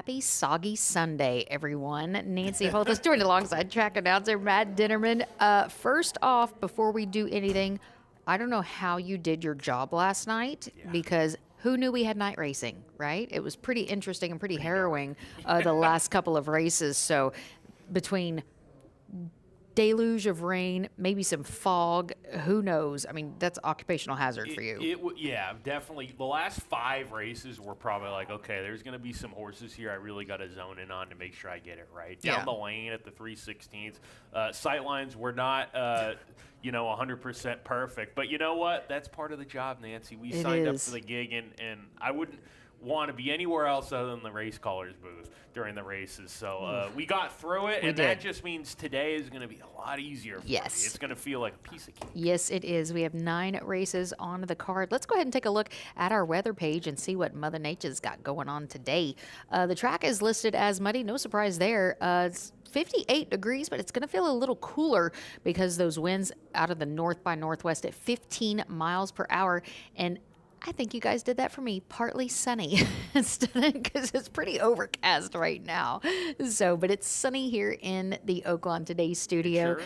Happy Soggy Sunday, everyone. Nancy Holthus joined alongside track announcer Matt Dinnerman. First off, before we do anything, I don't know how you did your job last night because who knew we had night racing, right? It was pretty interesting and pretty harrowing the last couple of races. So between deluge of rain, maybe some fog. Who knows? I mean, that's occupational hazard for you. Yeah, definitely. The last 5 races were probably like, okay, there's going to be some horses here I really got to zone in on to make sure I get it right. Down the lane at the 3/16th, sight lines were not, 100% perfect. But you know what? That's part of the job, Nancy. We signed up for the gig, and I wouldn't want to be anywhere else other than the race caller's booth during the races. So we got through it, and that just means today is going to be a lot easier for me. It's going to feel like a piece of cake. Yes, it is. We have 9 races on the card. Let's go ahead and take a look at our weather page and see what Mother Nature's got going on today. The track is listed as muddy. No surprise there. It's 58 degrees, but it's going to feel a little cooler because those winds out of the north by northwest at 15 miles per hour. And I think you guys did that for me. Partly sunny because it's pretty overcast right now. But it's sunny here in the Oaklawn Today studio.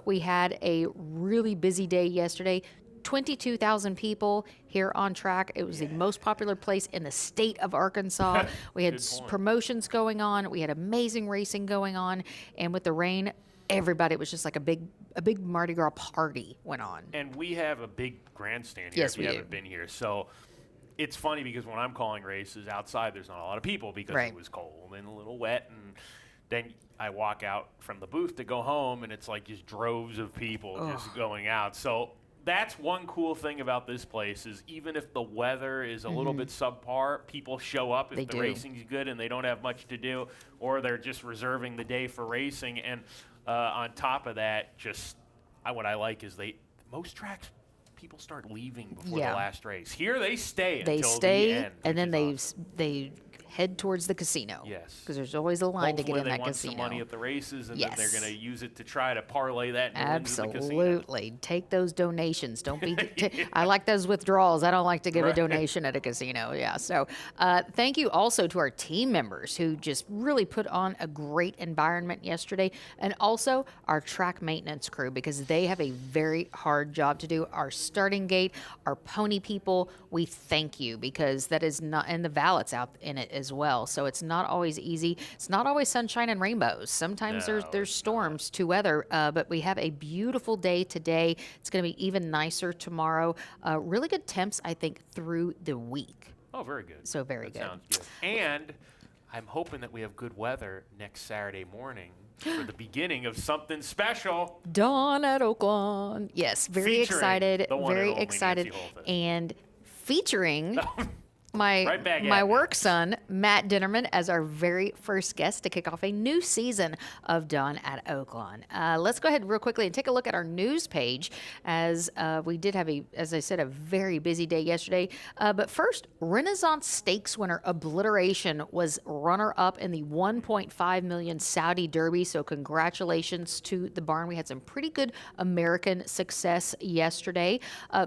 We had a really busy day yesterday. 22,000 people here on track. It was the most popular place in the state of Arkansas. We had promotions going on. We had amazing racing going on. And with the rain, everybody, it was just like a big Mardi Gras party went on. And we have a big grandstand here if you haven't been here. So it's funny because when I'm calling races outside, there's not a lot of people because it was cold and a little wet. And then I walk out from the booth to go home, and it's like just droves of people just going out. So that's one cool thing about this place is even if the weather is a little bit subpar, people show up if the racing's good and they don't have much to do, or they're just reserving the day for racing. And on top of that, what I like is most tracks people start leaving before the last race. Here they stay until the end, and then they head towards the casino. Yes, because there's always a line to get in that casino. They want some money at the races, and then they're going to use it to try to parlay that into the casino. Absolutely, take those donations. Don't be. I like those withdrawals. I don't like to give a donation at a casino. Yeah. So, thank you also to our team members who just really put on a great environment yesterday, and also our track maintenance crew because they have a very hard job to do. Our starting gate, our pony people. We thank you because that is not, and the valets out in it as well. So it's not always easy. It's not always sunshine and rainbows. Sometimes there's storms to weather, but we have a beautiful day today. It's going to be even nicer tomorrow. Really good temps, I think, through the week. Oh, very good. So very good. Sounds good. And I'm hoping that we have good weather next Saturday morning for the beginning of something special. Dawn at Oaklawn. Yes, very excited. Very excited. And featuring my work son, Matt Dinnerman, as our very first guest to kick off a new season of Dawn at Oaklawn. Let's go ahead real quickly and take a look at our news page as we did have, as I said, a very busy day yesterday. But first, Renaissance Stakes winner Obliteration was runner-up in the $1.5 million Saudi Derby. So congratulations to the barn. We had some pretty good American success yesterday.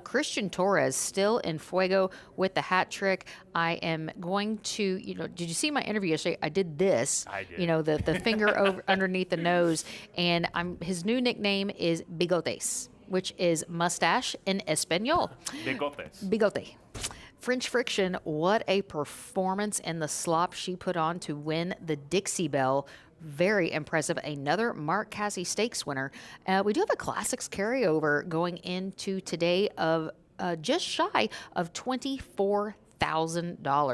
Christian Torres still in fuego with the hat trick. I am going to, did you see my interview yesterday? I did this. I did. The finger over underneath the nose. And his new nickname is Bigotes, which is mustache in Espanol. Bigotes. Bigote. French Friction, what a performance in the slop she put on to win the Dixie Belle. Very impressive. Another Mark Casse Stakes winner. We do have a Classics carryover going into today of just shy of $24,000.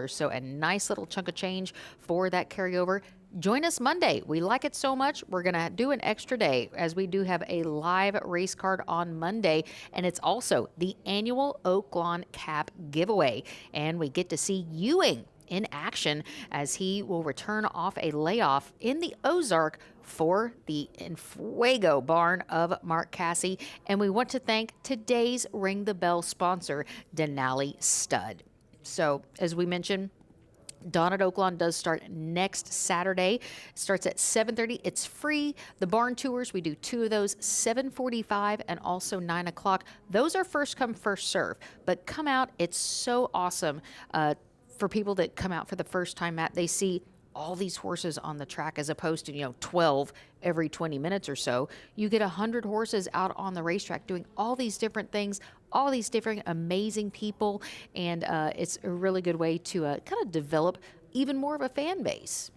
So a nice little chunk of change for that carryover. Join us Monday. We like it so much, we're going to do an extra day as we do have a live race card on Monday. And it's also the annual Oaklawn Cap giveaway. And we get to see Ewing in action as he will return off a layoff in the Ozark for the Fuego barn of Mark Casse. And we want to thank today's Ring the Bell sponsor, Denali Stud. So, as we mentioned, Dawn at Oaklawn does start next Saturday. It starts at 7:30. It's free. The barn tours, we do 2 of those, 7:45 and also 9 o'clock. Those are first come, first serve. But come out. It's so awesome for people that come out for the first time. They see all these horses on the track as opposed to 12 every 20 minutes or so. You get 100 horses out on the racetrack doing all these different things, all these different amazing people, and it's a really good way to kind of develop even more of a fan base.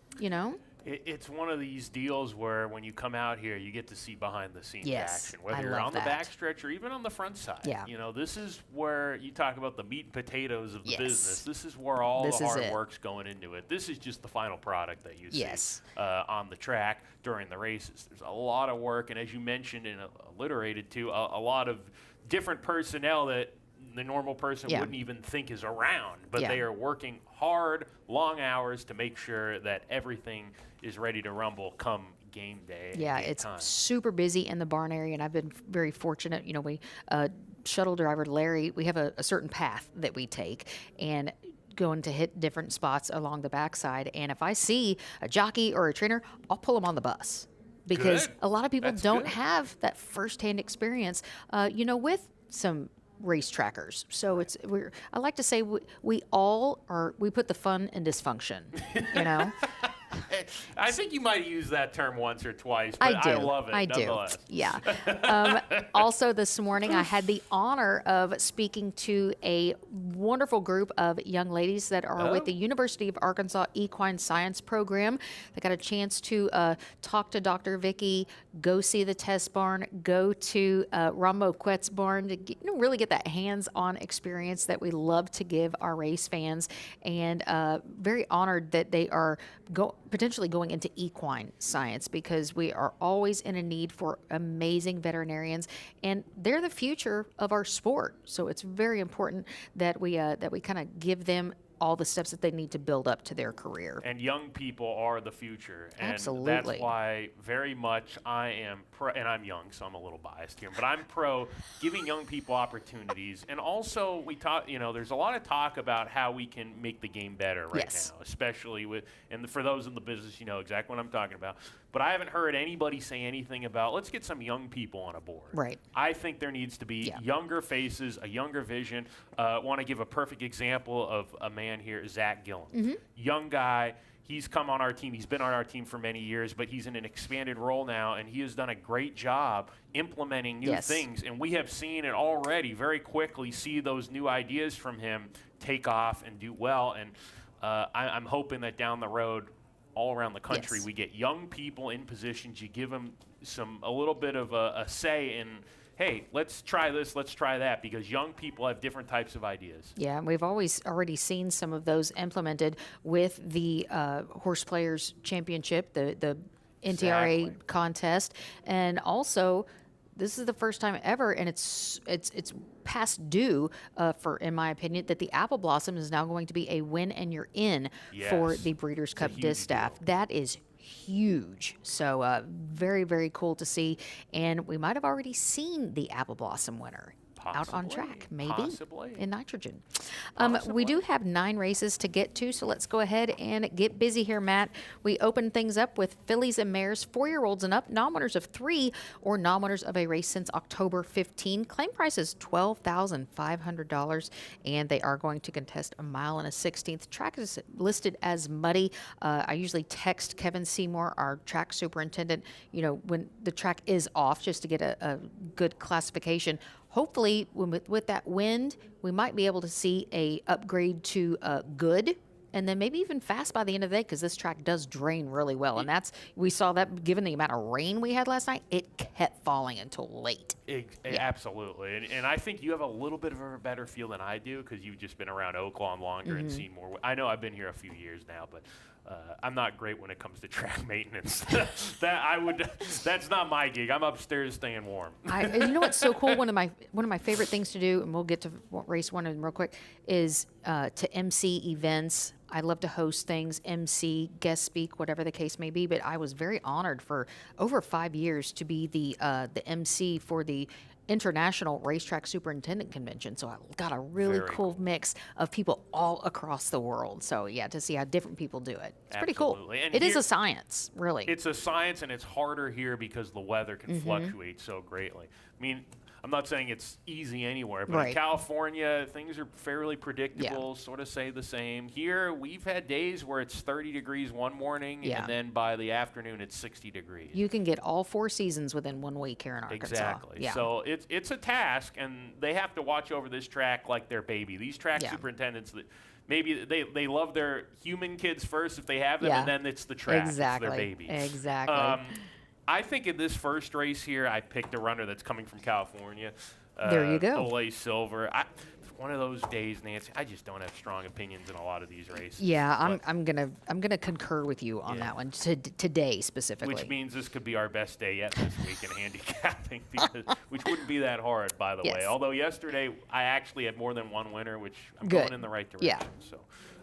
It's one of these deals where when you come out here, you get to see behind the scenes action, whether you're on the backstretch or even on the front side. Yeah. This is where you talk about the meat and potatoes of the business. This is where all the hard work's going into it. This is just the final product that you see on the track during the races. There's a lot of work, and as you mentioned and alliterated to, a lot of different personnel that the normal person wouldn't even think is around, but they are working hard, long hours to make sure that everything is ready to rumble come game day. Yeah, it's super busy in the barn area, and I've been very fortunate. We shuttle driver Larry, we have a certain path that we take, and going to hit different spots along the backside. And if I see a jockey or a trainer, I'll pull them on the bus, because a lot of people don't have that firsthand experience, with some race trackers. So I like to say we put the fun in dysfunction, I think you might use that term once or twice, but I love it. I do. Yeah. Also this morning, I had the honor of speaking to a wonderful group of young ladies that are with the University of Arkansas Equine Science Program. They got a chance to talk to Dr. Vicky, go see the test barn, go to Rambo Quet's barn to really get that hands-on experience that we love to give our race fans, and very honored that they are potentially going into equine science, because we are always in a need for amazing veterinarians, and they're the future of our sport. So it's very important that we kind of give them all the steps that they need to build up to their career. And young people are the future. And absolutely. That's why very much I am pro, and I'm young, so I'm a little biased here, but I'm pro giving young people opportunities. And also we talk, there's a lot of talk about how we can make the game better right now, especially for those in the business, you know exactly what I'm talking about. But I haven't heard anybody say anything about, let's get some young people on a board. Right. I think there needs to be younger faces, a younger vision. Want to give a perfect example of a man here, Zach Gillen. Young guy. He's come on our team. He's been on our team for many years, but he's in an expanded role now, and he has done a great job implementing new things. And we have seen it already very quickly, see those new ideas from him take off and do well. And I'm hoping that down the road, all around the country, we get young people in positions. You give them a little bit of a say in, hey, let's try this, let's try that, because young people have different types of ideas. Yeah, and we've already seen some of those implemented with the Horse Players Championship, the NTRA contest, and also this is the first time ever, and it's past due in my opinion, that the Apple Blossom is now going to be a win and you're in for the Breeders' Cup Distaff. That is huge. So very, very cool to see. And we might have already seen the Apple Blossom winner out on track, maybe in nitrogen. We do have 9 races to get to, so let's go ahead and get busy here, Matt. We open things up with fillies and mares, 4-year-olds and up, non-winners of 3 or non-winners of a race since October 15. Claim price is $12,500, and they are going to contest a mile and a 16th. Track is listed as muddy. I usually text Kevin Seymour, our track superintendent, when the track is off, just to get a good classification. Hopefully, with that wind, we might be able to see a upgrade to good, and then maybe even fast by the end of the day, because this track does drain really well. And we saw that given the amount of rain we had last night, it kept falling until late. Absolutely. And I think you have a little bit of a better feel than I do, because you've just been around Oaklawn longer and seen more. I know I've been here a few years now, but I'm not great when it comes to track maintenance. That's not my gig. I'm upstairs staying warm. You know what's so cool? One of my favorite things to do, and we'll get to race one of them real quick, is to MC events. I love to host things, MC, guest speak, whatever the case may be. But I was very honored for over 5 years to be the MC for the International Racetrack Superintendent Convention. So I got a really cool mix of people all across the world. So to see how different people do it. It's pretty cool. And it is a science, really. It's a science, and it's harder here because the weather can fluctuate so greatly. I mean, I'm not saying it's easy anywhere, but in California, things are fairly predictable, sort of say the same. Here, we've had days where it's 30 degrees one morning, and then by the afternoon, it's 60 degrees. You can get all 4 seasons within 1 week here in Arkansas. Exactly. Yeah. So it's a task, and they have to watch over this track like their baby. These track superintendents, maybe they love their human kids first if they have them, and then it's the track. Exactly. It's their baby. Exactly. I think in this first race here, I picked a runner that's coming from California. There you go. Olay Silver. It's one of those days, Nancy. I just don't have strong opinions in a lot of these races. Yeah, I'm gonna concur with you on that one today specifically. Which means this could be our best day yet this week in handicapping, which wouldn't be that hard, by the way. Although yesterday I actually had more than one winner, which I'm going in the right direction. Yeah.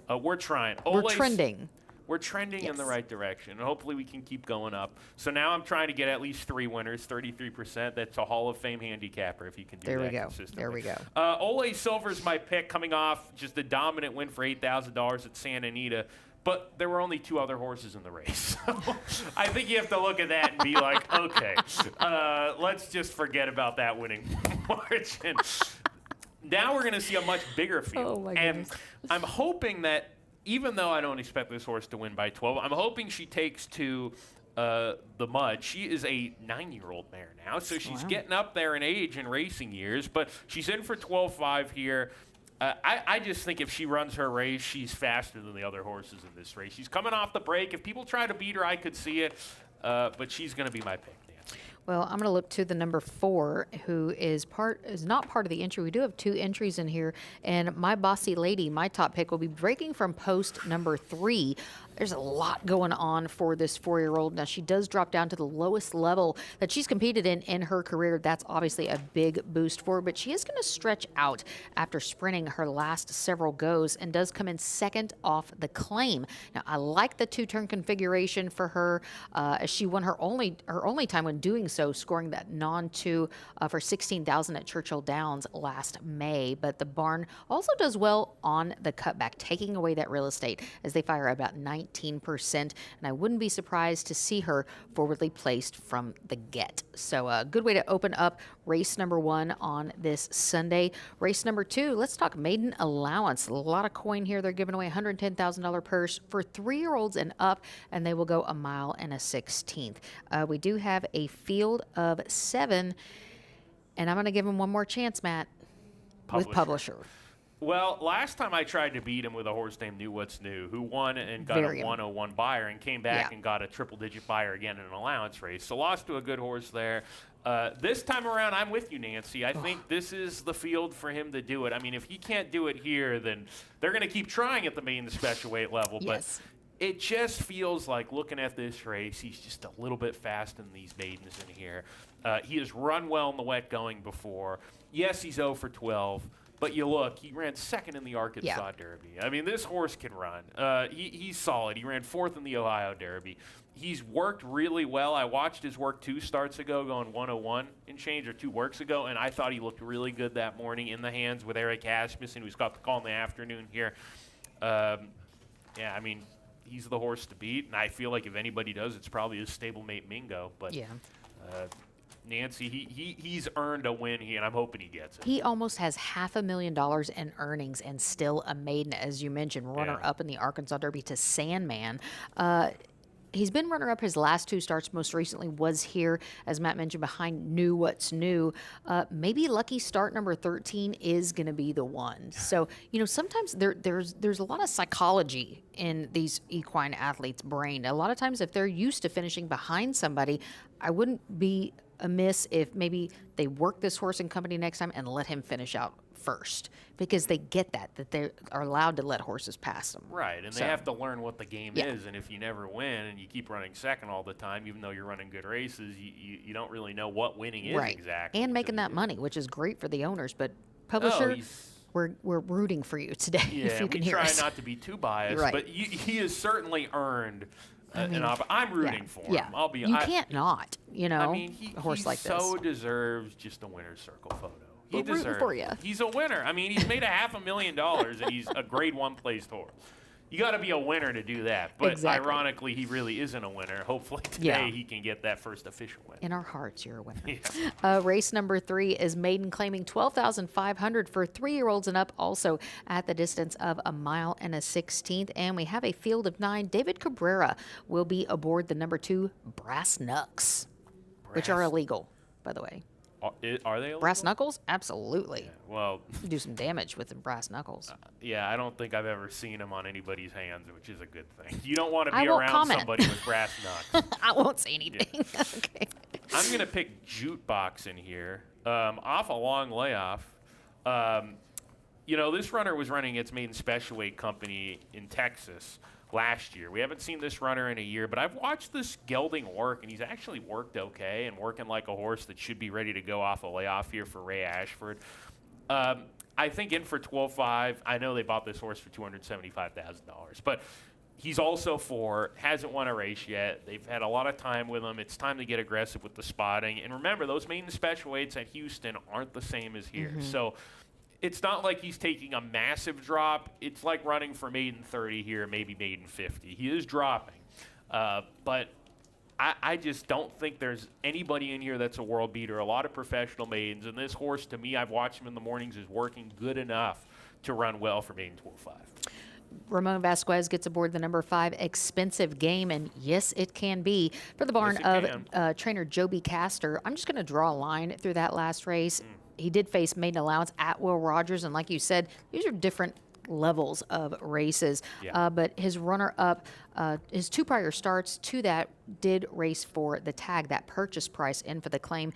So we're trying. We're trending. We're trending in the right direction, and hopefully we can keep going up. So now I'm trying to get at least 3 winners, 33%. That's a Hall of Fame handicapper if you can do that consistently. There we go. Olay Silver's my pick, coming off just a dominant win for $8,000 at Santa Anita. But there were only 2 other horses in the race. So I think you have to look at that and be like, okay, let's just forget about that winning margin. Now we're going to see a much bigger field. Oh my and goodness. I'm hoping that, even though I don't expect this horse to win by 12, I'm hoping she takes to the mud. She is a 9-year-old mare now, so she's getting up there in age and racing years, but she's in for 12.5 here. I just think if she runs her race, she's faster than the other horses in this race. She's coming off the break. If people try to beat her, I could see it, but she's going to be my pick. Well, I'm going to look to the number 4, who is not part of the entry. We do have 2 entries in here, and My Bossy Lady, my top pick, will be breaking from post number 3. There's a lot going on for this 4-year-old. Now, she does drop down to the lowest level that she's competed in her career. That's obviously a big boost for her, but she is going to stretch out after sprinting her last several goes and does come in second off the claim. Now, I like the 2-turn configuration for her, as she won her only time when doing so, scoring that non-2 for $16,000 at Churchill Downs last May. But the barn also does well on the cutback, taking away that real estate as they fire about 19%, and I wouldn't be surprised to see her forwardly placed from the get. So a good way to open up race number 1 on this Sunday. Race number 2, let's talk maiden allowance. A lot of coin here. They're giving away $110,000 purse for 3-year-olds and up, and they will go 1 mile and a 16th. We do have a field of 7, and I'm going to give them one more chance, Matt, with Publisher. Well, last time I tried to beat him with a horse named Knew What's New, who won and got a 101 buyer and came back and got a triple-digit buyer again in an allowance race. So lost to a good horse there. This time around, I'm with you, Nancy. I think this is the field for him to do it. I mean, if he can't do it here, then they're going to keep trying at the main special weight level. Yes. But it just feels like, looking at this race, he's just a little bit fast in these maidens in here. He has run well in the wet going before. Yes, he's 0 for 12. But you look, he ran second in the Arkansas Derby. I mean, this horse can run. He's solid. He ran 4th in the Ohio Derby. He's worked really well. I watched his work 2 starts ago, going 101 and change, or 2 works ago, and I thought he looked really good that morning in the hands with Eric Asmussen, who's got the call in the afternoon here. I mean, he's the horse to beat, and I feel like if anybody does, it's probably his stablemate Mingo. But Nancy, he's earned a win here, and I'm hoping he gets it. He almost has $500,000 in earnings and still a maiden, as you mentioned, runner-up in the Arkansas Derby to Sandman. He's been runner-up his last 2 starts. Most recently was here, as Matt mentioned, behind Knew What's New. Maybe lucky start number 13 is going to be the one. So, sometimes there's a lot of psychology in these equine athletes' brain. A lot of times, if they're used to finishing behind somebody, I wouldn't be amiss if maybe they work this horse in company next time and let him finish out first, because they get that they are allowed to let horses pass them. Right, and they have to learn what the game is, and if you never win and you keep running second all the time, even though you're running good races, you don't really know what winning is exactly. And making that money, which is great for the owners, but Publisher, we're rooting for you today, if you can hear us. We try not to be too biased, but he has certainly earned I'm rooting for him. You can't not, I mean, a horse like this. He so deserves just a winner's circle photo. He deserves for you. He's a winner. I mean, he's made $500,000, and he's a grade 1 placed horse. you got to be a winner to do that. But Exactly. ironically, he really isn't a winner. Hopefully today he can get that first official win. In our hearts, you're a winner. Yeah. Race number 3 is maiden, claiming 12,500 for 3-year-olds and up, also at the distance of 1 mile and a 16th. And we have a field of 9. David Cabrera will be aboard the number 2 Brass Knucks, which are illegal, by the way. Are they illegal? Brass knuckles? Absolutely. Yeah, well, You do some damage with the brass knuckles. yeah, I don't think I've ever seen them on anybody's hands, which is a good thing. You don't want to I be won't around comment. somebody with brass knucks. I won't say anything. Yeah. Okay. I'm going to pick Jukebox in here, off a long layoff. This runner was running its maiden special weight company in Texas last year. We haven't seen this runner in a year, but I've watched this gelding work, and he's actually worked okay and working like a horse that should be ready to go off a layoff here for Ray Ashford. I think in for 12.5. I know they bought this horse for $275,000, but he's also 4, hasn't won a race yet. They've had a lot of time with him. It's time to get aggressive with the spotting. And remember, those maiden special weights at Houston aren't the same as here. So it's not like he's taking a massive drop. It's like running for maiden 30 here, maybe maiden 50. He is dropping. But I just don't think there's anybody in here that's a world beater. A lot of professional maidens. And this horse, to me, I've watched him in the mornings, is working good enough to run well for maiden 12.5. Ramon Vasquez gets aboard the number 5 Expensive Game, and yes, it can be for the barn of trainer Joby Castor. I'm just going to draw a line through that last race. He did face maiden allowance at Will Rogers, and like you said, these are different levels of races. Yeah. But his runner-up, his 2 prior starts to that did race for the tag, that purchase price in for the claim.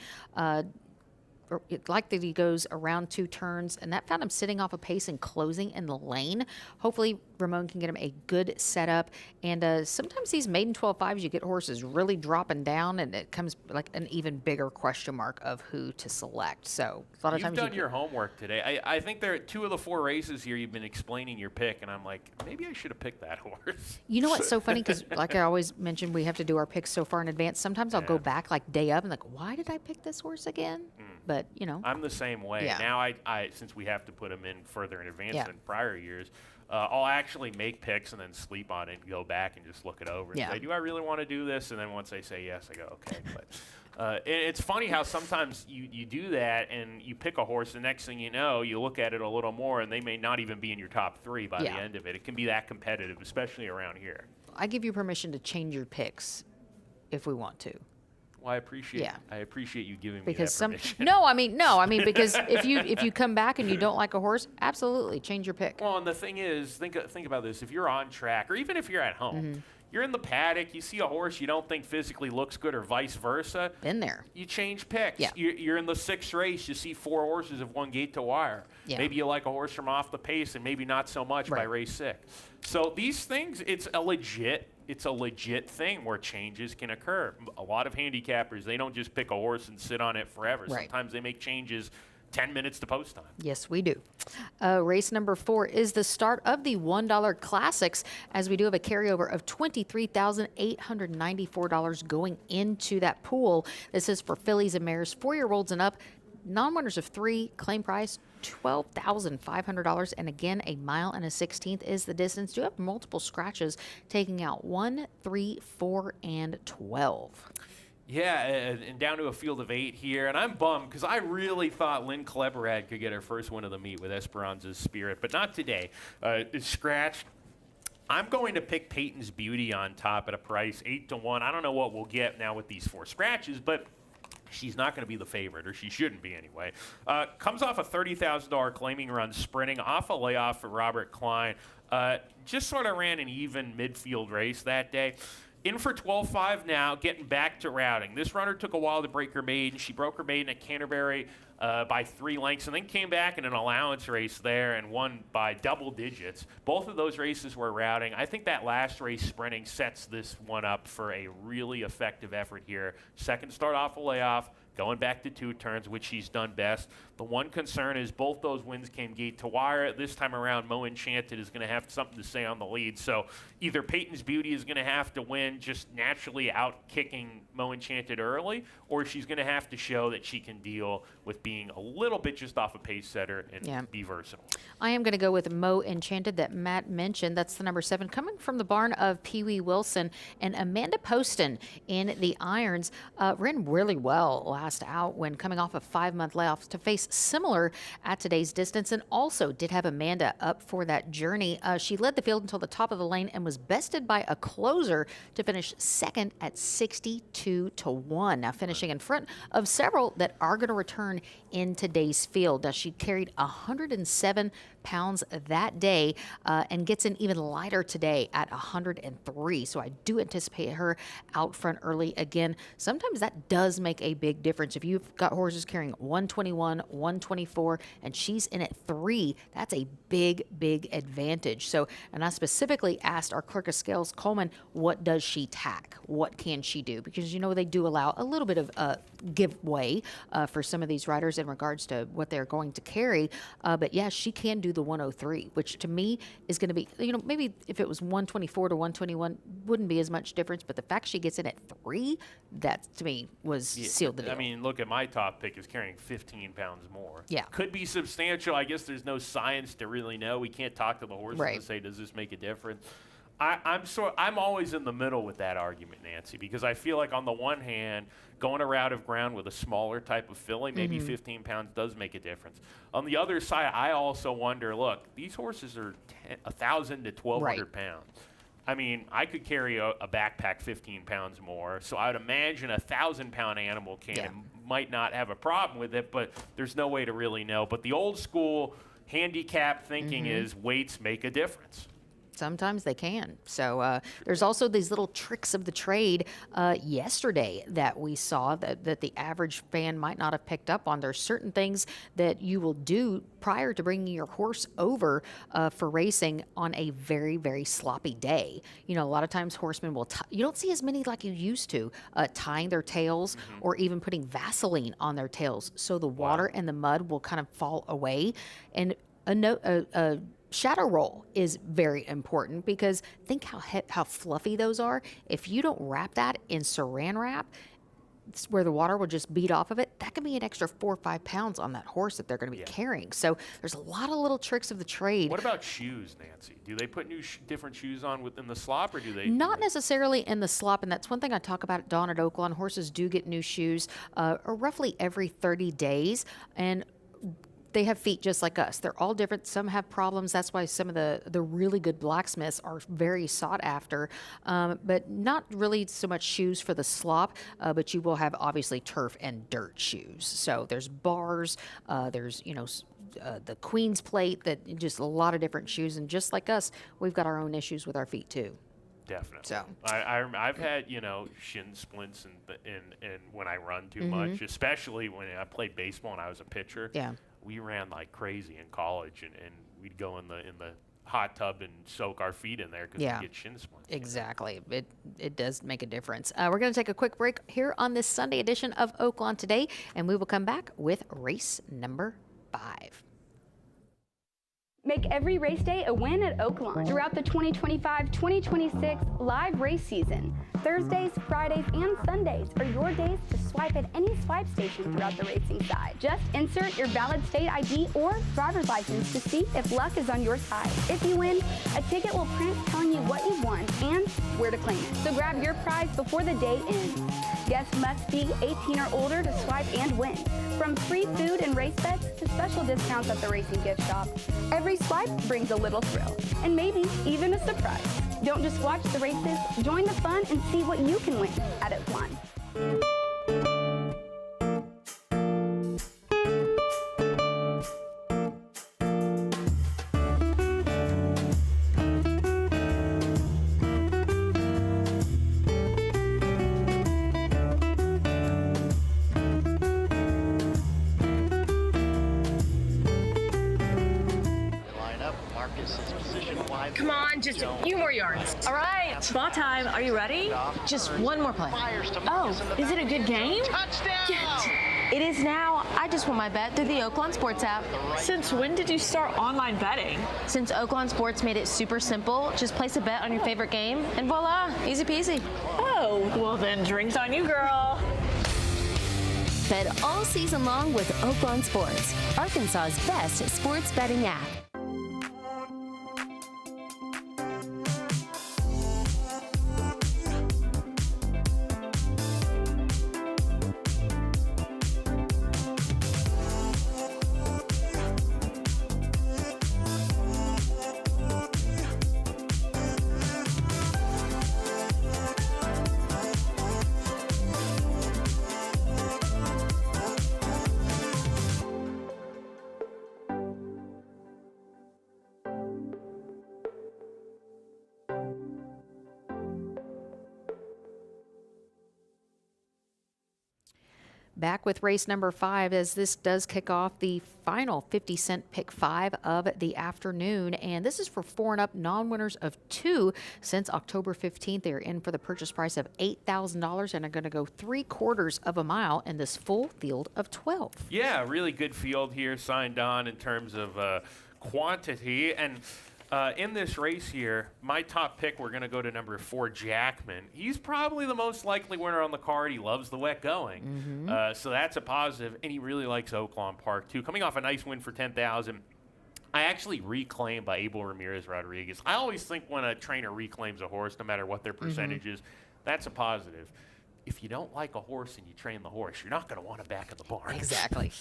Like that he goes around 2 turns, and that found him sitting off a pace and closing in the lane. Hopefully, Ramon can get him a good setup. And sometimes these maiden 12.5s, you get horses really dropping down, and it comes like an even bigger question mark of who to select. So a lot of times you've done your homework today. I think there are 2 of the 4 races here. You've been explaining your pick, and I'm like, maybe I should have picked that horse. You know what's so funny? Because like I always mention, we have to do our picks so far in advance. Sometimes I'll go back like day of and like, why did I pick this horse again? But, I'm the same way. Yeah. Now, I since we have to put them in further in advance than prior years, I'll actually make picks and then sleep on it and go back and just look it over and say, do I really want to do this? And then once I say yes, I go, okay. But it's funny how sometimes you do that and you pick a horse, the next thing you know, you look at it a little more, and they may not even be in your top 3 by the end of it. It can be that competitive, especially around here. I give you permission to change your picks if we want to. Well, I appreciate you giving me Because that permission. No, I mean because if you come back and you don't like a horse, absolutely change your pick. Well, and the thing is, think about this. If you're on track, or even if you're at home, you're in the paddock, you see a horse you don't think physically looks good, or vice versa. Been there. You change picks. Yeah. You're in the 6th race, you see 4 horses have won gate to wire. Yeah. Maybe you like a horse from off the pace, and maybe not so much by race 6. So these things, it's a legit thing where changes can occur. A lot of handicappers, they don't just pick a horse and sit on it forever. Right. Sometimes they make changes 10 minutes to post time. Yes, we do. Race number 4 is the start of the $1 Classics, as we do have a carryover of $23,894 going into that pool. This is for fillies and mares, 4-year-olds and up. Non-winners of 3, claim price $12,500, and again, 1 mile and a 16th is the distance. Do have multiple scratches, taking out 1, 3, 4, and 12. Yeah, and down to a field of 8 here, and I'm bummed because I really thought Lynn Kleberad could get her first win of the meet with Esperanza's Spirit, but not today. It's scratched. I'm going to pick Peyton's Beauty on top at a price 8-1. I don't know what we'll get now with these 4 scratches, but she's not going to be the favorite, or she shouldn't be anyway. Comes off a $30,000 claiming run sprinting off a layoff for Robert Klein. Just sort of ran an even midfield race that day. In for 12.5 now, getting back to routing. This runner took a while to break her maiden. She broke her maiden at Canterbury by 3 lengths, and then came back in an allowance race there and won by double digits. Both of those races were routing. I think that last race sprinting sets this one up for a really effective effort here. Second start off a layoff, going back to 2 turns, which she's done best. The one concern is both those wins came gate to wire. This time around, Mo Enchanted is going to have something to say on the lead. So either Peyton's Beauty is going to have to win just naturally out kicking Mo Enchanted early, or she's going to have to show that she can deal with being a little bit just off a pace setter and be versatile. I am going to go with Mo Enchanted that Matt mentioned. That's the number 7, coming from the barn of Pee Wee Wilson. And Amanda Poston in the irons ran really well last out when coming off a 5-month layoff to face similar at today's distance, and also did have Amanda up for that journey. She led the field until the top of the lane and was bested by a closer to finish second at 62-1. Now finishing in front of several that are going to return in today's field. Now she carried 107 pounds that day and gets in even lighter today at 103. So I do anticipate her out front early again. Sometimes that does make a big difference. If you've got horses carrying 121, 124, and she's in at 3, that's a big, big advantage. So, and I specifically asked our clerk of scales, Coleman, what does she tack? What can she do? Because, you know, they do allow a little bit of giveaway for some of these riders in regards to what they're going to carry. But yeah, she can do the 103, which to me is going to be, you know, maybe if it was 124 to 121, wouldn't be as much difference. But the fact she gets in at 3, that to me was sealed the deal. I mean, look at my top pick is carrying 15 pounds more. Yeah. Could be substantial. I guess there's no science to really know. We can't talk to the horses and say, does this make a difference? I'm always in the middle with that argument, Nancy, because I feel like on the one hand, going a route of ground with a smaller type of filly, maybe 15 pounds does make a difference. On the other side, I also wonder, look, these horses are 1,000 to 1,200 pounds. I mean, I could carry a backpack 15 pounds more, so I would imagine a 1,000-pound animal might not have a problem with it, but there's no way to really know. But the old school handicap thinking is weights make a difference. Sometimes they can. So there's also these little tricks of the trade yesterday that we saw that the average fan might not have picked up on. There's certain things that you will do prior to bringing your horse over for racing on a very, very sloppy day. You know, a lot of times horsemen will, you don't see as many like you used to, tying their tails or even putting Vaseline on their tails. So the water and the mud will kind of fall away. And a shadow roll is very important because think how fluffy those are. If you don't wrap that in saran wrap, where the water will just beat off of it, that could be an extra 4 or 5 pounds on that horse that they're going to be carrying. So there's a lot of little tricks of the trade. What about shoes, Nancy? Do they put new different shoes on within the slop, or do they? Not necessarily in the slop, and that's one thing I talk about at Dawn at Oaklawn. Horses do get new shoes roughly every 30 days, and they have feet just like us. They're all different. Some have problems. That's why some of the really good blacksmiths are very sought after, but not really so much shoes for the slop, but you will have obviously turf and dirt shoes. So there's bars, there's, you know, the Queen's plate, that just a lot of different shoes. And just like us, we've got our own issues with our feet too. Definitely. So I've had, you know, shin splints and when I run too much, especially when I played baseball and I was a pitcher. Yeah. We ran like crazy in college, and we'd go in the hot tub and soak our feet in there because we get shin splints. Exactly. It does make a difference. We're going to take a quick break here on this Sunday edition of Oaklawn Today, and we will come back with race number 5. Make every race day a win at Oaklawn throughout the 2025-2026 live race season. Thursdays, Fridays, and Sundays are your days to swipe at any swipe station throughout the racing side. Just insert your valid state ID or driver's license to see if luck is on your side. If you win, a ticket will print telling you what you've won and where to claim it. So grab your prize before the day ends. Guests must be 18 or older to swipe and win. From free food and race bets to special discounts at the racing gift shop, every swipe brings a little thrill, and maybe even a surprise. Don't just watch the races, join the fun and see what you can win at Oaklawn. Come on, just a few more yards. All right, ball time. Are you ready? Just one more play. Oh, is it a good game? Touchdown! It is now. I just won my bet through the Oaklawn Sports app. Since when did you start online betting? Since Oaklawn Sports made it super simple, just place a bet on your favorite game, and voila, easy peasy. Oh, well then drinks on you, girl. Bet all season long with Oaklawn Sports, Arkansas's best sports betting app. Back with race number 5 as this does kick off the final 50-cent pick 5 of the afternoon. And this is for 4 and up non-winners of 2 since October 15th. They're in for the purchase price of $8,000 and are going to go 3/4 of a mile in this full field of 12. Yeah, really good field here signed on in terms of quantity. And in this race here, my top pick, we're going to go to number 4, Jackman. He's probably the most likely winner on the card. He loves the wet going. So that's a positive, and he really likes Oaklawn Park, too. Coming off a nice win for $10,000. I actually reclaimed by Abel Ramirez Rodriguez. I always think when a trainer reclaims a horse, no matter what their percentage is, that's a positive. If you don't like a horse and you train the horse, you're not going to want him back in the barn. Exactly.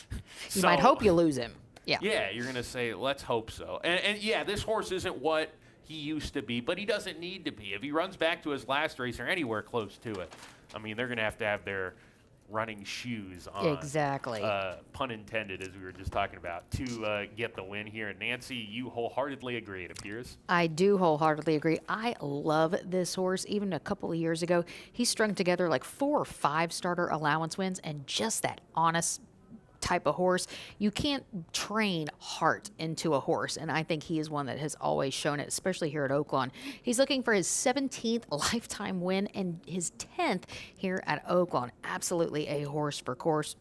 You might hope you lose him. Yeah. Yeah, you're going to say, let's hope so. And yeah, this horse isn't what he used to be, but he doesn't need to be. If he runs back to his last race or anywhere close to it, I mean, they're going to have their running shoes on. Exactly. Pun intended, as we were just talking about, to get the win here. And Nancy, you wholeheartedly agree, it appears. I do wholeheartedly agree. I love this horse. Even a couple of years ago, he strung together like 4 or 5 starter allowance wins, and just that honest type of horse. You can't train heart into a horse, and I think he is one that has always shown it, especially here at Oaklawn. He's looking for his 17th lifetime win and his 10th here at Oaklawn. Absolutely a horse for course.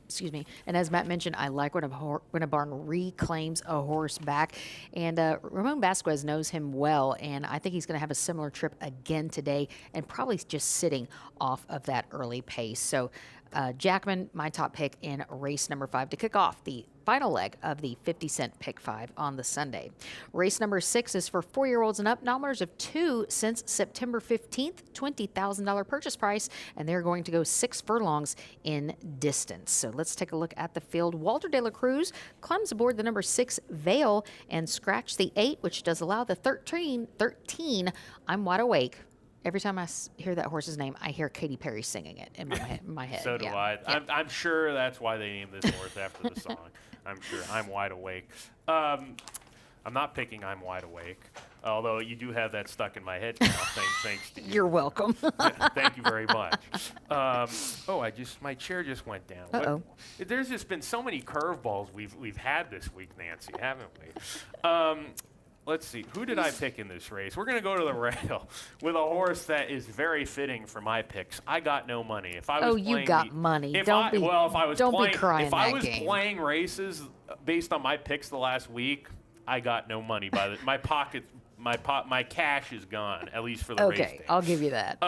Excuse me. And as Matt mentioned, I like when a barn reclaims a horse back. And Ramon Vasquez knows him well, and I think he's going to have a similar trip again today and probably just sitting off of that early pace. So Jackman, my top pick in race number 5 to kick off the final leg of the 50-cent pick 5 on the Sunday. Race number 6 is for 4-year-olds and up, non-winners of 2 since September 15th, $20,000 purchase price, and they're going to go 6 furlongs in distance. So let's take a look at the field. Walter De La Cruz climbs aboard the number 6 Veil and scratch the 8, which does allow the 13. I'm Wide Awake. Every time I hear that horse's name, I hear Katy Perry singing it in my head. So do I. Yeah. I'm sure that's why they named this horse after the song. I'm sure. I'm Wide Awake. I'm not picking I'm Wide Awake, although you do have that stuck in my head now. Thanks to you. You're welcome. Thank you very much. My chair just went down. Uh-oh. There's just been so many curveballs we've had this week, Nancy, haven't we? Let's see. Who did I pick in this race? We're going to go to the rail with a horse that is very fitting for my picks. I got no money. If I was you got money. Don't be crying. If I was playing races based on my picks the last week, I got no money. My cash is gone, at least for the race day. Okay, I'll give you that.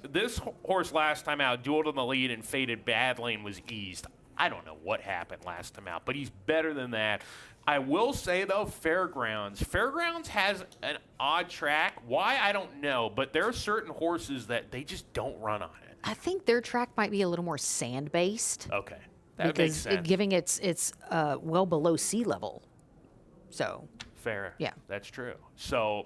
This horse last time out dueled in the lead and faded bad lane was eased. I don't know what happened last time out, but he's better than that. I will say, though, Fairgrounds has an odd track. Why, I don't know, but there are certain horses that they just don't run on it. I think their track might be a little more sand-based. Okay, that makes sense. Giving it's well below sea level. So fair. Yeah. That's true. So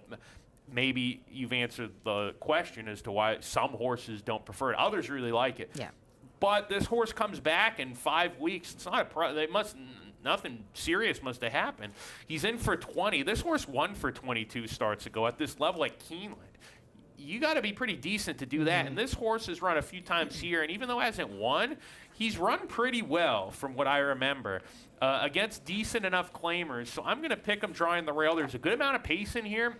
maybe you've answered the question as to why some horses don't prefer it. Others really like it. Yeah. But this horse comes back in 5 weeks. It's not nothing serious must have happened. He's in for 20. This horse won for 22 starts ago at this level at Keeneland. You got to be pretty decent to do that. And this horse has run a few times here, and even though he hasn't won, he's run pretty well from what I remember against decent enough claimers. So I'm going to pick him drawing the rail. There's a good amount of pace in here.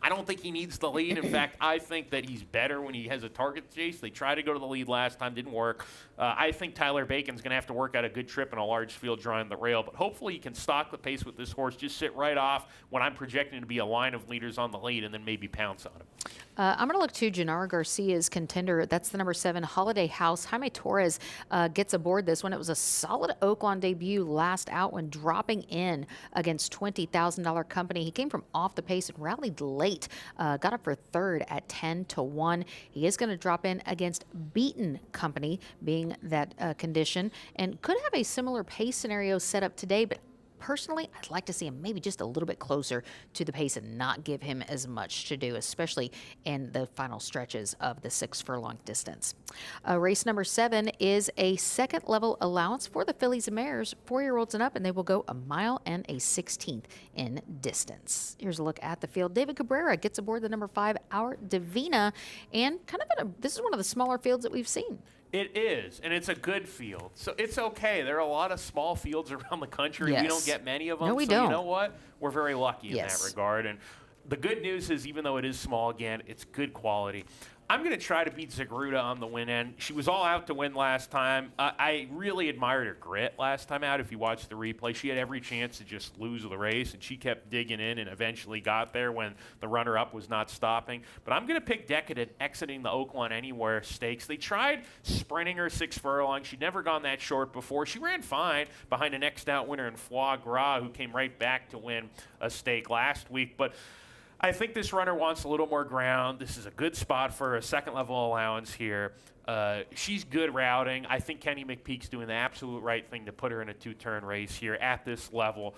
I don't think he needs the lead. In fact, I think that he's better when he has a target chase. They tried to go to the lead last time, didn't work. I think Tyler Bacon's going to have to work out a good trip in a large field drawing the rail, but hopefully he can stalk the pace with this horse, just sit right off when I'm projecting to be a line of leaders on the lead, and then maybe pounce on him. I'm going to look to Gennaro Garcia's contender. That's the number 7, Holiday House. Jaime Torres gets aboard this one. It was a solid Oaklawn debut last out when dropping in against $20,000 Company. He came from off the pace and rallied late. Got up for third at 10-1. He is going to drop in against Beaten Company, being that condition, and could have a similar pace scenario set up today, but personally, I'd like to see him maybe just a little bit closer to the pace and not give him as much to do, especially in the final stretches of the 6 furlong distance. Race number 7 is a second level allowance for the fillies and mares, 4-year-olds and up, and they will go 1 mile and a 16th in distance. Here's a look at the field. David Cabrera gets aboard the number 5, Our Divina, and kind of this is one of the smaller fields that we've seen. It is, and it's a good field. So it's okay. There are a lot of small fields around the country. Yes. We don't get many of them. No, we so don't. You know what? We're very lucky in Yes. that regard. And the good news is, even though it is small again, it's good quality. I'm going to try to beat Zagruda on the win end. She was all out to win last time. I really admired her grit last time out. If you watch the replay, she had every chance to just lose the race, and she kept digging in and eventually got there when the runner-up was not stopping. But I'm going to pick Decadent exiting the Oaklawn Anywhere Stakes. They tried sprinting her 6 furlongs. She'd never gone that short before. She ran fine behind a next out winner in Foie Gras, who came right back to win a stake last week. But I think this runner wants a little more ground. This is a good spot for a second-level allowance here. She's good routing. I think Kenny McPeak's doing the absolute right thing to put her in a 2-turn race here at this level.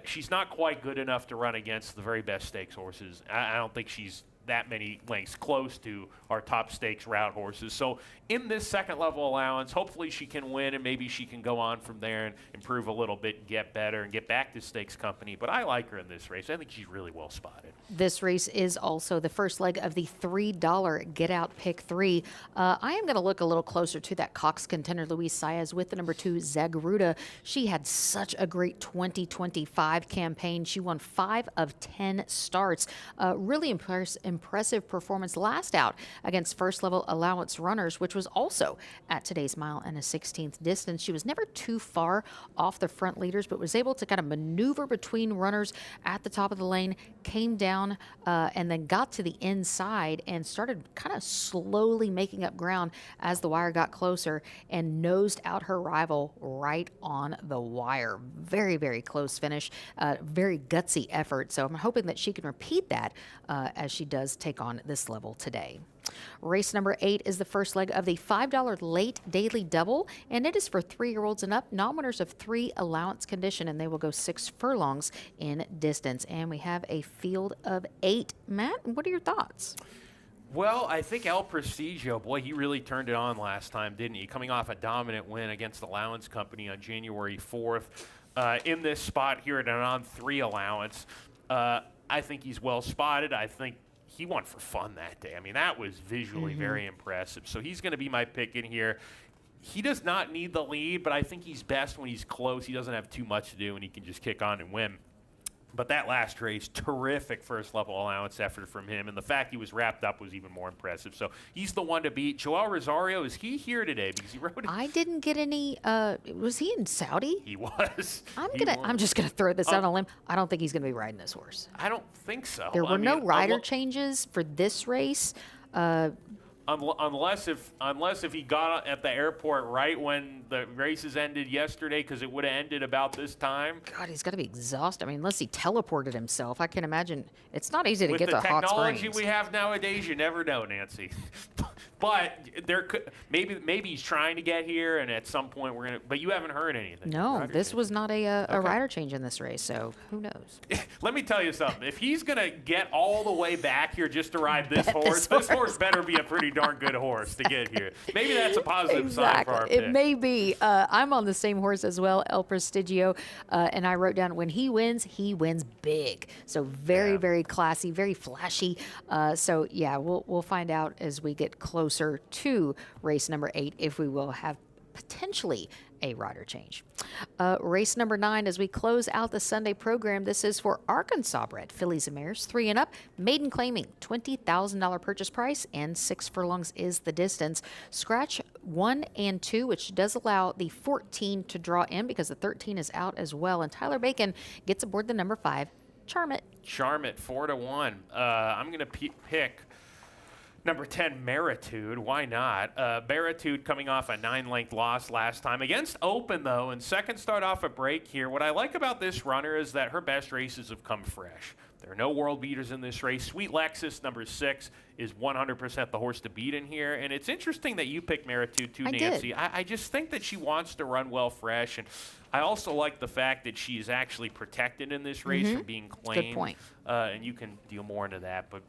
She's not quite good enough to run against the very best stakes horses. I don't think she's that many lengths close to our top stakes route horses. So in this second level allowance, hopefully she can win, and maybe she can go on from there and improve a little bit and get better and get back to Stakes Company. But I like her in this race. I think she's really well spotted. This race is also the first leg of the $3 Get Out Pick 3. I am going to look a little closer to that Cox contender, Luis Saez, with the number 2, Zagruda. She had such a great 2025 campaign. She won 5 of 10 starts. Really impressive performance last out against first level allowance runners, which was also at today's 1 mile and a 16th distance. She was never too far off the front leaders, but was able to kind of maneuver between runners at the top of the lane, came down and then got to the inside and started kind of slowly making up ground as the wire got closer and nosed out her rival right on the wire. Very, very close finish, very gutsy effort. So I'm hoping that she can repeat that as she does take on this level today. Race number 8 is the first leg of the $5 late daily double, and it is for 3-year-olds and up, non-winners of 3 allowance condition, and they will go 6 furlongs in distance. And we have a field of 8. Matt, what are your thoughts? Well, I think El Prestigio, boy, he really turned it on last time, didn't he? Coming off a dominant win against Allowance Company on January 4th. In this spot here at an on-3 allowance, I think he's well spotted. I think he won for fun that day. I mean, that was visually very impressive. So he's going to be my pick in here. He does not need the lead, but I think he's best when he's close. He doesn't have too much to do, and he can just kick on and win. But that last race, terrific first-level allowance effort from him, and the fact he was wrapped up was even more impressive. So he's the one to beat. Joel Rosario, is he here today? Because he rode it. I didn't get any. Was he in Saudi? He was. I'm just gonna throw this out on a limb. I don't think he's gonna be riding this horse. I don't think so. There were no rider changes for this race. Unless if he got at the airport right when the races ended yesterday, because it would have ended about this time. God, he's got to be exhausted. I mean, unless he teleported himself. I can imagine it's not easy to get to Hot Springs. With the technology we have nowadays, you never know, Nancy. But there could maybe he's trying to get here, and at some point we're gonna. But you haven't heard anything. No, this was not a rider change in this race, so who knows? Let me tell you something. If he's gonna get all the way back here just to ride this horse better be a pretty darn good horse to get here. Maybe that's a positive sign for our pick. It may be. I'm on the same horse as well, El Prestigio, and I wrote down when he wins big. So very, very classy, very flashy. So yeah, we'll find out as we get closer to race number 8 if we will have potentially a rider change. Race number 9 as we close out the Sunday program. This is for Arkansas bred fillies and mares, 3 and up. Maiden claiming $20,000 purchase price, and 6 furlongs is the distance. Scratch 1 and 2, which does allow the 14 to draw in because the 13 is out as well. And Tyler Bacon gets aboard the number 5, Charm It. Charm It, 4-1. I'm going to pick number 10, Meritude. Why not? Meritude coming off a 9-length loss last time against Open, though, and second start off a break here. What I like about this runner is that her best races have come fresh. There are no world beaters in this race. Sweet Lexus, number 6, is 100% the horse to beat in here. And it's interesting that you picked Meritude too, Nancy. I just think that she wants to run well fresh. And I also like the fact that she's actually protected in this race from being claimed. Good point. And you can deal more into that. But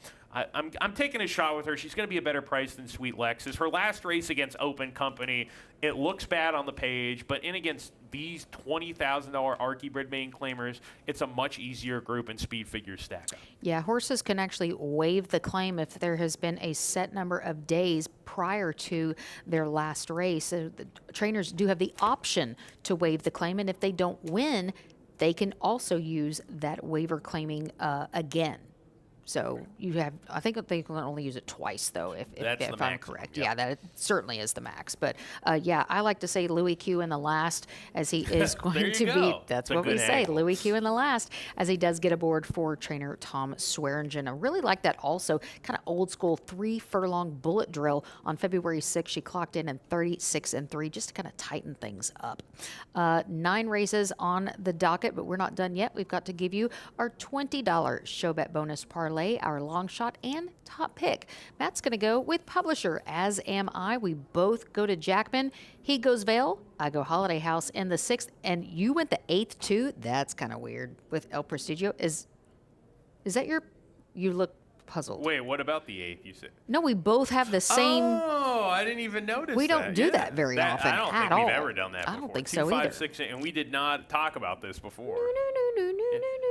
I'm taking a shot with her. She's going to be a better price than Sweet Lexus. Her last race against Open Company, it looks bad on the page, but in against these $20,000 Archie bred main claimers, it's a much easier group and speed figures stack up. Yeah, horses can actually waive the claim if there has been a set number of days prior to their last race. So the trainers do have the option to waive the claim, and if they don't win, they can also use that waiver claiming again. So you have, I think they can only use it twice, though, if I'm correct. Yep. Yeah, that certainly is the max. But yeah, I like to say Louis Q in the last, as he is going to be. That's what we say, Louis Q in the last, as he does get aboard for trainer Tom Swearingen. I really like that also, kind of old school 3 furlong bullet drill on February 6th. She clocked in 36-3, just to kind of tighten things up. 9 races on the docket, but we're not done yet. We've got to give you our $20 show bet bonus parlay, our long shot, and top pick. Matt's going to go with Publisher, as am I. We both go to Jackman. He goes Vale. I go Holiday House in the 6th, and you went the 8th too. That's kind of weird with El Prestigio. Is that you look puzzled. Wait, what about the 8th? You said no. We both have the same. Oh, I didn't even notice. We don't do that very often. I don't think we've ever done that. I before. don't think 2, so 5, either. 6, and we did not talk about this before. No.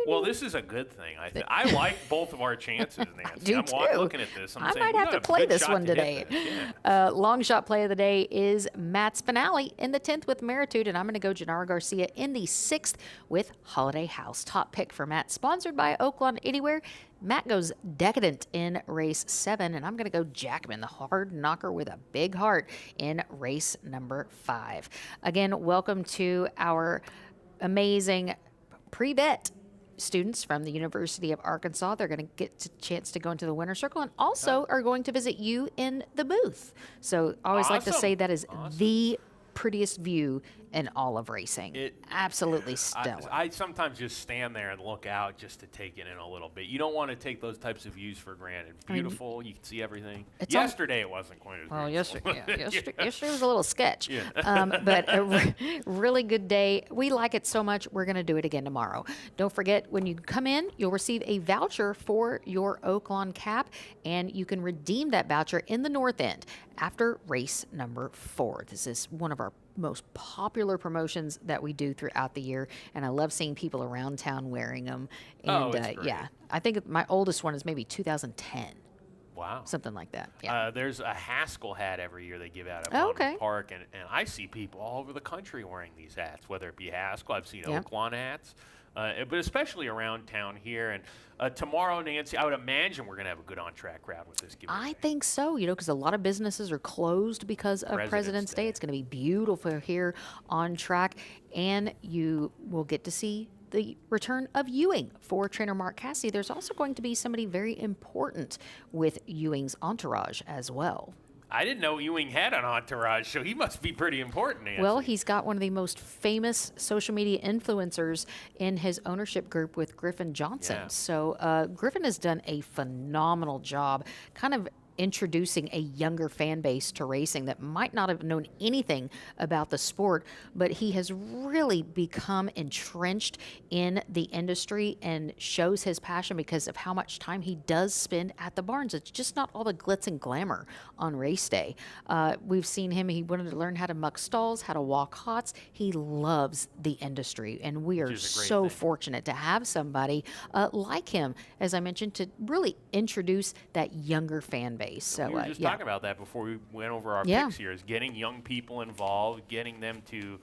Well, this is a good thing. I like both of our chances, Nancy. I do too. Looking at this. I might have to play this one today. Yeah. Long shot play of the day is Matt's finale in the 10th with Meritude, and I'm going to go Gennaro Garcia in the 6th with Holiday House. Top pick for Matt, sponsored by Oaklawn Anywhere. Matt goes Decadent in race 7, and I'm going to go Jackman, the hard knocker with a big heart, in race number 5. Again, welcome to our amazing pre-bet students from the University of Arkansas. They're going to get a chance to go into the winner's circle and also are going to visit you in the booth. So I always like to say that is the prettiest view in all of racing. Absolutely stellar. I sometimes just stand there and look out just to take it in a little bit. You don't want to take those types of views for granted. Beautiful, you can see everything. Yesterday it wasn't quite as well, beautiful. yesterday was a little sketch. Yeah. But a really good day. We like it so much, we're going to do it again tomorrow. Don't forget, when you come in, you'll receive a voucher for your Oaklawn cap, and you can redeem that voucher in the North End after race number 4. This is one of our most popular promotions that we do throughout the year, and I love seeing people around town wearing them. And yeah, I think my oldest one is maybe 2010. Wow. Something like that. Yeah. There's a Haskell hat every year they give out at Monument Park, and I see people all over the country wearing these hats, whether it be Haskell. I've seen Oaklawn hats. But especially around town here. And tomorrow, Nancy, I would imagine we're going to have a good on-track crowd with this giveaway. I think so, because a lot of businesses are closed because of President's Day. It's going to be beautiful here on track, and you will get to see the return of Ewing for trainer Mark Cassidy. There's also going to be somebody very important with Ewing's entourage as well. I didn't know Ewing had an entourage, so he must be pretty important, Nancy. Well, he's got one of the most famous social media influencers in his ownership group with Griffin Johnson. Yeah. So Griffin has done a phenomenal job kind of introducing a younger fan base to racing that might not have known anything about the sport, but he has really become entrenched in the industry and shows his passion because of how much time he does spend at the barns. It's just not all the glitz and glamour on race day. We've seen him, he wanted to learn how to muck stalls, how to walk hots. He loves the industry, and we are so fortunate to have somebody like him, as I mentioned, to really introduce that younger fan base. So we were just talking about that before we went over our picks here, is getting young people involved, getting them to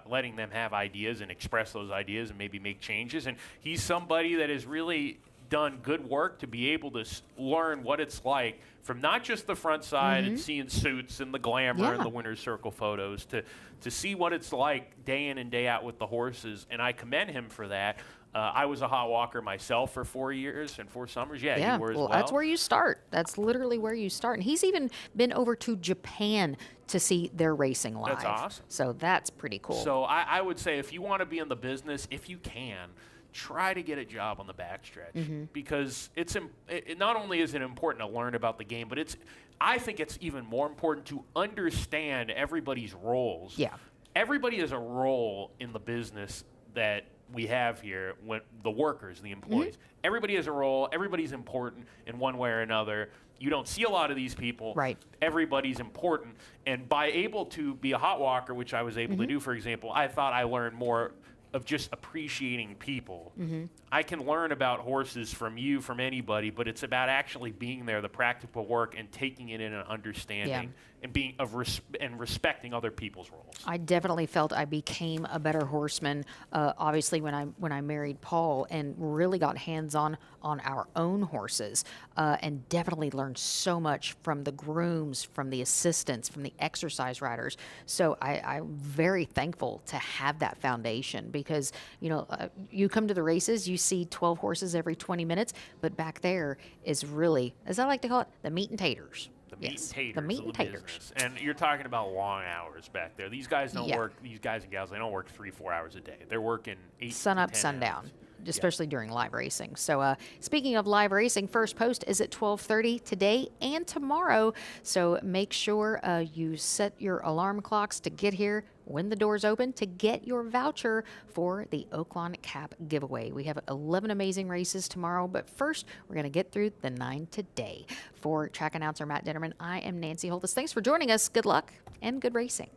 letting them have ideas and express those ideas and maybe make changes. And he's somebody that has really done good work to be able to learn what it's like from not just the front side and seeing suits and the glamour and the winner's circle photos to see what it's like day in and day out with the horses. And I commend him for that. I was a hot walker myself for 4 years and 4 summers. Yeah, you were as well. That's where you start. That's literally where you start. And he's even been over to Japan to see their racing live. That's awesome. So that's pretty cool. So I would say if you want to be in the business, if you can, try to get a job on the backstretch because it not only is it important to learn about the game, but I think it's even more important to understand everybody's roles. Yeah. Everybody has a role in the business that we have here, when the workers, the employees. Everybody has a role. Everybody's important in one way or another. You don't see a lot of these people. Right. Everybody's important. And by able to be a hot walker, which I was able to do, for example, I thought I learned more of just appreciating people. I can learn about horses from you, from anybody, but it's about actually being there, the practical work, and taking it in and understanding and being and respecting other people's roles. I definitely felt I became a better horseman, obviously, when I married Paul, and really got hands-on on our own horses, and definitely learned so much from the grooms, from the assistants, from the exercise riders. So I'm very thankful to have that foundation because, you come to the races, you see 12 horses every 20 minutes, but back there is really, as I like to call it, the meat and taters. The meat and taters. And you're talking about long hours back there. These guys don't work, these guys and gals, they don't work 3-4 hours a day. They're working 8 sun to up, 10 sundown. hours. Especially during live racing. So speaking of live racing, first post is at 12:30 today and tomorrow. So make sure you set your alarm clocks to get here when the doors open to get your voucher for the Oaklawn Cap giveaway. We have 11 amazing races tomorrow, but first we're going to get through the 9 today. For track announcer Matt Dinnerman, I am Nancy Holthus. Thanks for joining us. Good luck and good racing.